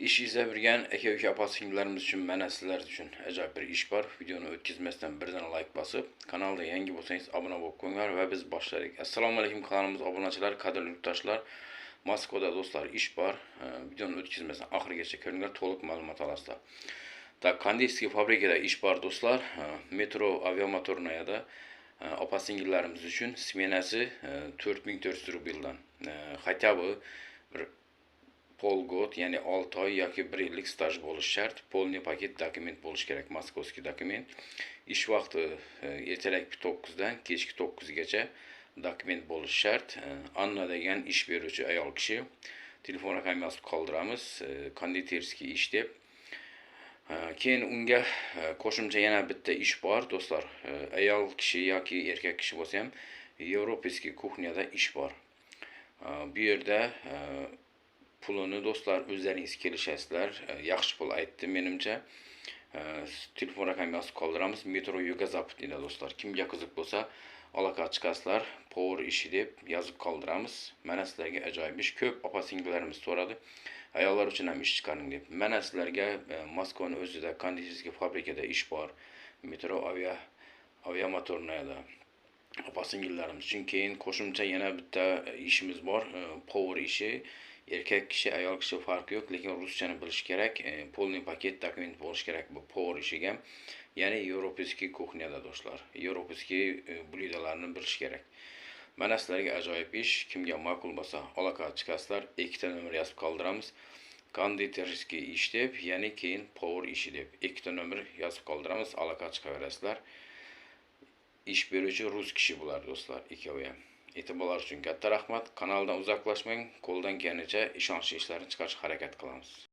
İş izlep yurgan aka-uka opa-singillarimiz uchun mana sizlar uchun ajoyib bir ish bor. Videoni o'tkazmasdan birdan like bosib, kanalda yangi bo'lsangiz obuna bo'lib qo'yinglar va biz boshlaylik. Assalomu alaykum kanalimiz obunachilar, qadrli yurtdoshlar. Moskvada do'stlar ish bor. Videoni o'tkazmasdan oxirigacha ko'ringlar, to'liq ma'lumot olasizlar. Tak, konditskiy fabrikada ish bor do'stlar. Metro aviamotornayada opa-singillarimiz uchun smenasi 4400 rubldan. Хотя бы bir polgod, ya'ni 6 oy yoki 1 yillik staj bo'lishi shart. Polniy paket dokument bo'lishi kerak, moskovskiy dokument. Ish vaqti ertalabki 9 dan kechki 9 gacha dokument bo'lishi shart. Anna degan ish beruvchi ayol kishi. Telefon raqamini yozib qoldiramiz. Konditerskiy ish deb. Keyin unga qo'shimcha yana bitta ish bor do'stlar. Ayol kishi yoki erkak kishi bo'lsa ham Yevropskiy kuxnyada ish bor. Bu yerda pulini do'stlar o'zlaringiz kelishasizlar. Yaxshi pul aytdi menimcha. Telefon raqamini yozib qoldiramiz. Metro Yugo-Zapad do'stlar. Kimga qiziq bo'lsa, aloqa chiqasizlar. Power ishi deb yozib qoldiramiz. Mana sizlarga ajoyib ish. Ko'p opa-singillarimiz so'radi. Ayollar uchun ham ish chiqaring deb. Mana sizlarga Moskvaning o'zida konditerskiy fabrikada ish bor. Metro aviamotornayada opa-singillarimiz uchun keyin qo'shimcha yana bitta ishimiz bor. Power ishi. Erkak kishi, ayol kishi farqi yo'q, lekin ruschani bilish kerak. Polniy paket dokument bo'lishi kerak bu power ishiga. Ya'ni Yevropskiy kuxnyada do'stlar. Yevropskiy blyudalarni bilish kerak. Mana sizlarga ajoyib ish. Kimga ma'qul bo'lsa, aloqa chiqasizlar. Ikkita nomer yozib qoldiramiz. Konditerskiy ish deb, ya'ni keyin power ishi deb ikkita nomer yozib qoldiramiz. Aloqa chiqaverasizlar. Ish beruvchi rus kishi bular do'stlar, ikkovi ham. E'tiborlar uchun katta rahmat. Kanaldan uzoqlashmang. Qo'ldan kelganicha ishonchli ishlarni chiqarishga harakat qilamiz.